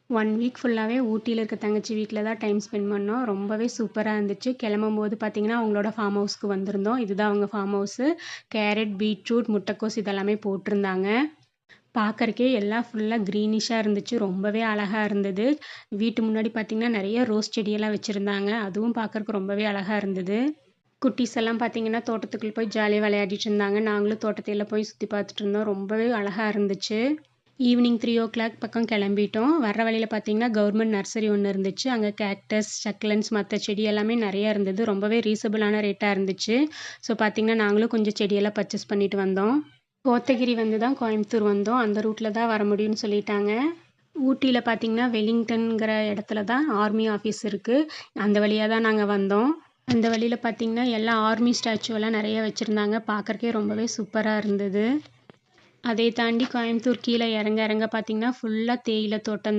1 week ஃபுல்லாவே ஊட்டியில இருக்க தங்கச்சி வீட்ல தான் டைம் ஸ்பெண்ட் பண்ணோம். ரொம்பவே சூப்பரா இருந்துச்சு. கிளம்பும்போது பார்த்தீங்கன்னா, அவங்களோட ஃபார்ம் ஹவுஸ்க்கு வந்திருந்தோம். இதுதான் அவங்க ஃபார்ம் ஹவுஸு. கேரட், பீட்ரூட், முட்டைக்கோஸ் இதெல்லாமே போட்டிருந்தாங்க. பார்க்கறக்கே எல்லாம் ஃபுல்லா கிரீனிஷா இருந்துச்சு. ரொம்பவே அழகா இருந்தது. வீட்டு முன்னாடி பார்த்தீங்கன்னா, நெறைய ரோஸ் செடியெல்லாம் வச்சிருந்தாங்க. அதுவும் பார்க்கறக்கு ரொம்பவே அழகா இருந்தது. குட்டீஸ் எல்லாம் பார்த்தீங்கன்னா, தோட்டத்துக்குள்ள போய் ஜாலியா விளையாடிட்டு இருந்தாங்க. நாங்களும் தோட்டத்தையெல்லாம் போய் சுத்தி பார்த்துட்டு இருந்தோம். ரொம்பவே அழகா இருந்துச்சு. ஈவினிங் 3:00 பக்கம் கிளம்பிட்டோம். வர்ற வழியில பார்த்தீங்கன்னா, கவர்மெண்ட் நர்சரி ஒண்ணு இருந்துச்சு. அங்க கேக்டஸ், சக்லென்ஸ் மத்த செடி எல்லாமே நெறைய இருந்தது. ரொம்பவே ரீசனபிளான ரேட்டா இருந்துச்சு. ஸோ பார்த்தீங்கன்னா, நாங்களும் கொஞ்சம் செடியெல்லாம் பர்ச்சேஸ் பண்ணிட்டு வந்தோம். கோத்தகிரி வந்து தான் கோயம்புத்தூர் வந்தோம். அந்த ரூட்ல தான் வர முடியும்னு சொல்லிட்டாங்க. ஊட்டியில பார்த்தீங்கன்னா, வெலிங்டன்ங்கிற இடத்துல தான் ஆர்மி ஆஃபீஸ் இருக்கு. அந்த வழியா தான் நாங்க வந்தோம். அந்த வழியில பார்த்தீங்கன்னா, எல்லா ஆர்மி ஸ்டாச்சுவெல்லாம் நெறைய வச்சிருந்தாங்க. பார்க்கறக்கே ரொம்பவே சூப்பரா இருந்தது. அதை தாண்டி கோயம்புத்தூர் கீழ இறங்க இறங்க பார்த்தீங்கன்னா, ஃபுல்லா தேயிலை தோட்டம்